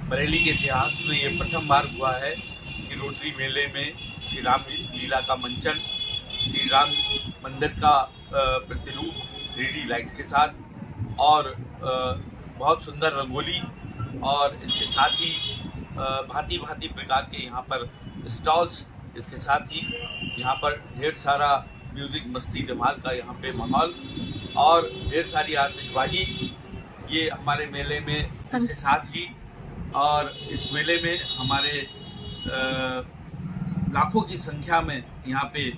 बरेली के इतिहास में ये प्रथम बार हुआ है कि रोटरी मेले में श्री राम लीला का मंचन, श्री राम मंदिर का प्रतिरूप 3D लाइट्स के साथ और बहुत सुंदर रंगोली और इसके साथ ही भांति भांति प्रकार के यहाँ पर स्टॉल्स, इसके साथ ही यहाँ पर ढेर सारा म्यूज़िक मस्ती धमाल का यहाँ पे माहौल और ढेर सारी आतिशबाजी ये हमारे मेले में इसके साथ ही। और इस मेले में हमारे लाखों की संख्या में यहाँ पे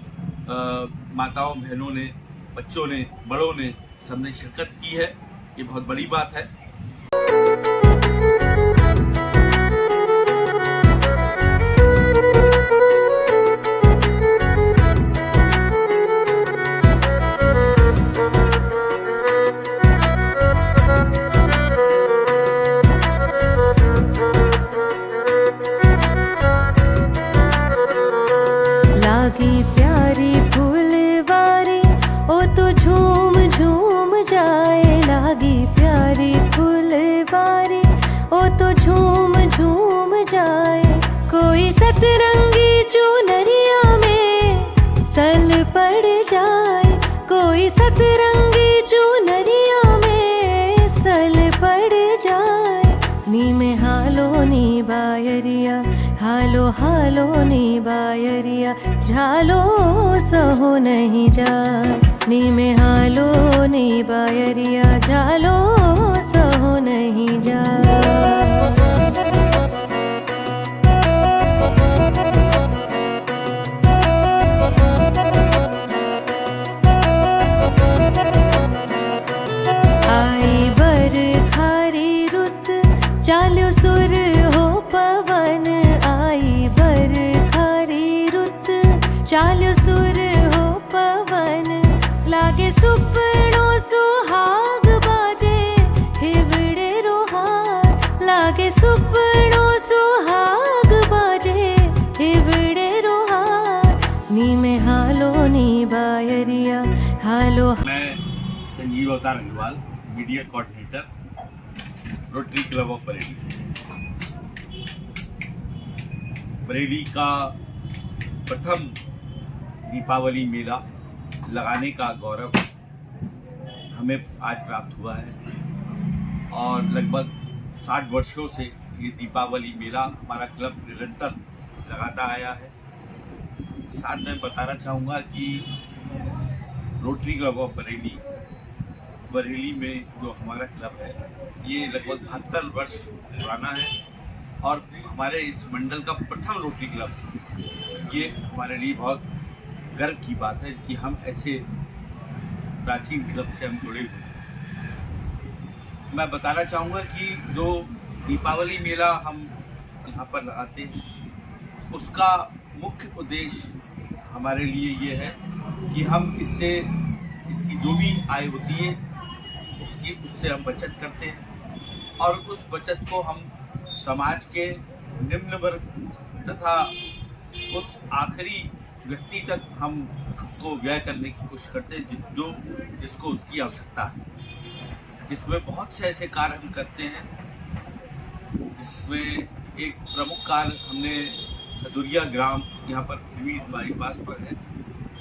माताओं बहनों ने, बच्चों ने, बड़ों ने सबने शिरकत की है। ये बहुत बड़ी बात है। लागी प्यारी फूलवारी ओ तो झूम झूम जाए, लागी प्यारी फूलवारी ओ तो झूम झूम जाए। कोई सतरंगी चुनरिया में सल पड़ जाए, कोई सतरंगी चुनरिया में सल पड़ जाए। नी में हालो नी बायरिया, हालो हालो नी बायरिया, झालो सहो नहीं जाए। नी में हालो नी बायरिया, झालो सहो नहीं जाए। आई बरखारी रुत चाल्यो सुर हो पवन, आई बरखारी रुत चाल्यो सुर हो पवन। लागे सुपनो सुहाग बाजे हिवड़े रोहार, लागे सुपनो सुहाग बाजे हिवड़े रोहार। नी में हालो नी बायरिया, हालो। मैं Sanjeev Avatar Agarwal, media coordinator, Rotary Club of Bareilly. Bareilly का प्रथम दीपावली मेला लगाने का गौरव हमें आज प्राप्त हुआ है और लगभग 60 वर्षों से ये दीपावली मेला हमारा क्लब निरंतर लगाता आया है। साथ में बताना चाहूँगा कि रोटरी क्लब ऑफ बरेली में जो हमारा क्लब है ये लगभग 72 वर्ष पुराना है और हमारे इस मंडल का प्रथम रोटरी क्लब। ये हमारे लिए बहुत गर्व की बात है कि हम ऐसे प्राचीन क्लब से हम जुड़े हुए हैं। मैं बताना चाहूँगा कि जो दीपावली मेला हम यहाँ पर लगाते हैं उसका मुख्य उद्देश्य हमारे लिए ये है कि हम इसकी जो भी आय होती है उससे हम बचत करते हैं और उस बचत को हम समाज के निम्न वर्ग तथा उस आखिरी व्यक्ति तक हम उसको व्यय करने की कोशिश करते हैं जिसको उसकी आवश्यकता है। जिसमें बहुत से ऐसे कार्य हम करते हैं, जिसमें एक प्रमुख कार्य हमने खजुरिया ग्राम यहाँ पर बाईपास पर है,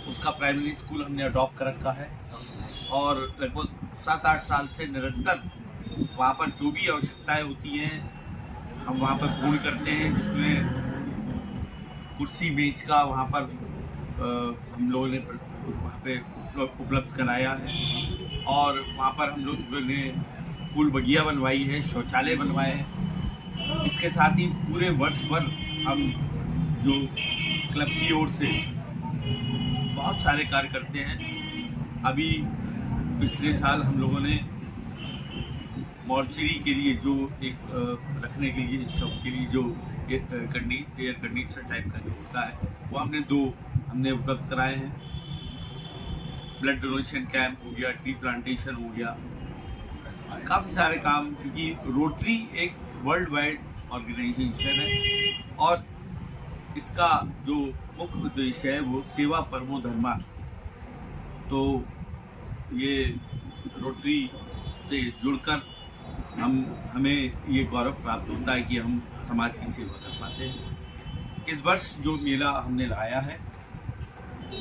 उसका प्राइमरी स्कूल हमने अडॉप्ट कर रखा है और लगभग 7-8 साल से निरंतर वहाँ पर जो भी आवश्यकताएं होती हैं हम वहाँ पर पूर्ण करते हैं। जिसमें कुर्सी मेज का वहाँ पर हम लोगों ने वहाँ पे उपलब्ध कराया है और वहाँ पर हम लोगों ने फूल बगिया बनवाई है, शौचालय बनवाए हैं। इसके साथ ही पूरे वर्ष भर हम जो क्लब की ओर से बहुत सारे कार्य करते हैं। अभी पिछले साल हम लोगों ने मॉर्चरी के लिए जो एक रखने के लिए शव के लिए जो एयर कंडीशनर टाइप का जो होता है वो हमने उपलब्ध कराए हैं। ब्लड डोनेशन कैंप हो गया, ट्री प्लांटेशन हो गया, काफ़ी सारे काम, क्योंकि रोटरी एक वर्ल्ड वाइड ऑर्गेनाइजेशन है और इसका जो मुख्य उद्देश्य है वो सेवा परमो धर्मा। तो ये रोटरी से जुड़कर हमें ये गौरव प्राप्त होता है कि हम समाज की सेवा कर पाते हैं। इस वर्ष जो मेला हमने लगाया है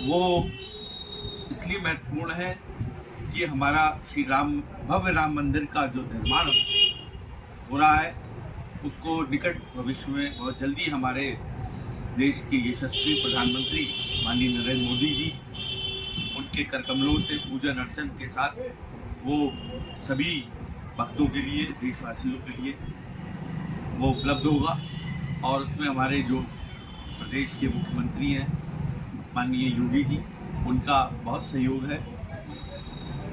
वो इसलिए महत्वपूर्ण है कि हमारा भव्य राम मंदिर का जो निर्माण हो रहा है उसको निकट भविष्य में बहुत जल्दी हमारे देश के यशस्वी प्रधानमंत्री माननीय नरेंद्र मोदी जी उनके कर कमलों से पूजन अर्चन के साथ वो सभी भक्तों के लिए, देशवासियों के लिए वो उपलब्ध होगा। और उसमें हमारे जो प्रदेश के मुख्यमंत्री हैं माननीय योगी जी, उनका बहुत सहयोग है।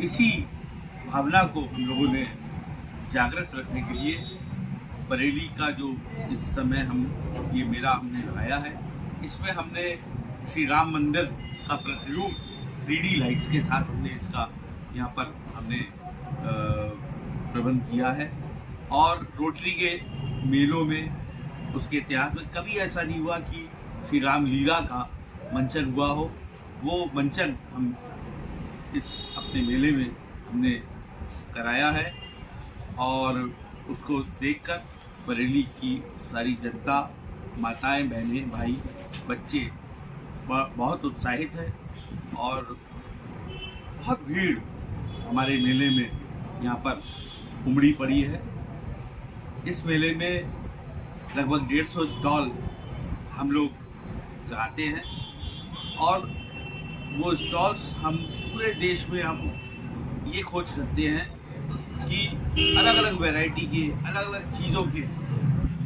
इसी भावना को हम लोगों ने जागृत रखने के लिए बरेली का जो इस समय ये मेला हमने लगाया है, इसमें हमने श्री राम मंदिर का प्रतिरूप 3D लाइट्स के साथ हमने इसका यहाँ पर हमने प्रबंध किया है। और रोटरी के मेलों में उसके इतिहास में कभी ऐसा नहीं हुआ कि श्री राम लीला का मंचन हुआ हो। वो मंचन हम इस अपने मेले में हमने कराया है और उसको देखकर बरेली की सारी जनता, माताएं, बहनें, भाई, बच्चे बहुत उत्साहित है और बहुत भीड़ हमारे मेले में यहाँ पर उमड़ी पड़ी है। इस मेले में लगभग 150 स्टॉल हम लोग लगाते हैं और वो स्टॉल्स हम पूरे देश में हम ये खोज करते हैं कि अलग अलग वैरायटी के, अलग अलग चीज़ों के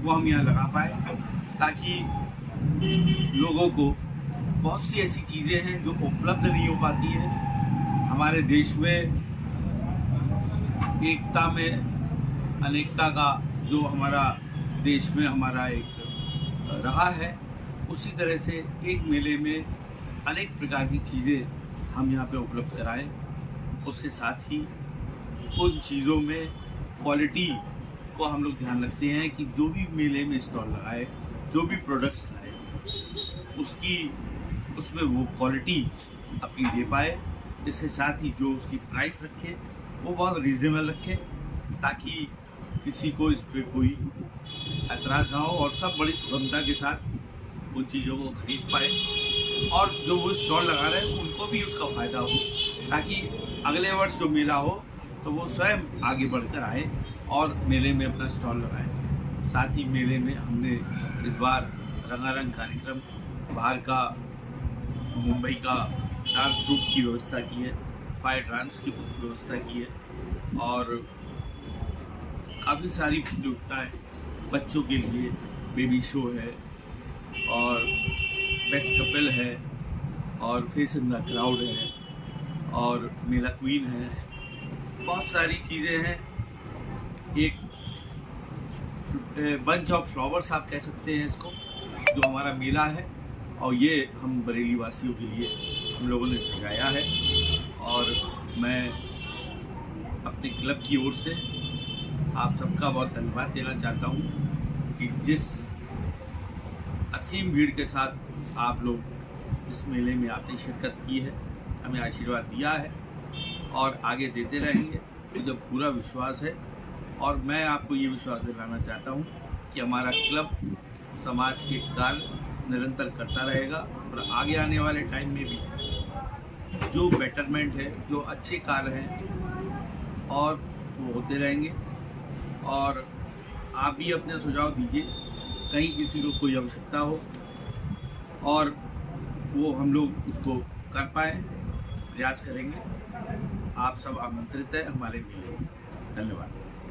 वो हम यहाँ लगा पाए, ताकि लोगों को बहुत सी ऐसी चीज़ें हैं जो उपलब्ध नहीं हो पाती हैं। हमारे देश में एकता में अनेकता का जो हमारा देश में हमारा एक रहा है, उसी तरह से एक मेले में अनेक प्रकार की चीज़ें हम यहाँ पे उपलब्ध कराएं। उसके साथ ही उन चीज़ों में क्वालिटी को हम लोग ध्यान रखते हैं कि जो भी मेले में स्टॉल लगाए, जो भी प्रोडक्ट्स लाए, उसमें वो क्वालिटी अपनी दे पाए। इसके साथ ही जो उसकी प्राइस रखे वो बहुत रीजनेबल रखे, ताकि किसी को इस पर कोई एतराज़ ना हो और सब बड़ी सुगमता के साथ उन चीज़ों को खरीद पाए। और जो वो स्टॉल लगा रहे हैं उनको भी उसका फ़ायदा हो, ताकि अगले वर्ष जो मेला हो तो वो स्वयं आगे बढ़कर आए और मेले में अपना स्टॉल लगाए। साथ ही मेले में हमने इस बार रंगारंग कार्यक्रम, बाहर का मुंबई का डांस ट्रूप की व्यवस्था की है, फायर डांस की व्यवस्था की है और काफ़ी सारी प्रतियोगिताएँ बच्चों के लिए, बेबी शो है और बेस्ट कपल है और फेस इन द क्राउड है और मेला क्वीन है। बहुत सारी चीज़ें हैं। एक बंच ऑफ फ्लावर्स आप कह सकते हैं इसको, जो हमारा मेला है, और ये हम बरेली वासियों के लिए हम लोगों ने सजाया है। और मैं अपने क्लब की ओर से आप सबका बहुत धन्यवाद देना चाहता हूँ कि जिस असीम भीड़ के साथ आप लोग इस मेले में आपने शिरकत की है, हमें आशीर्वाद दिया है और आगे देते रहेंगे, मुझे पूरा विश्वास है। और मैं आपको ये विश्वास दिलाना चाहता हूँ कि हमारा क्लब समाज के कार्य निरंतर करता रहेगा और आगे आने वाले टाइम में भी जो बेटरमेंट है, जो अच्छे कार्य हैं और वो होते रहेंगे। और आप भी अपने सुझाव दीजिए, कहीं किसी को कोई आवश्यकता हो और वो हम लोग उसको कर पाएँ, प्रयास करेंगे। आप सब आमंत्रित हैं हमारे मेले में। धन्यवाद।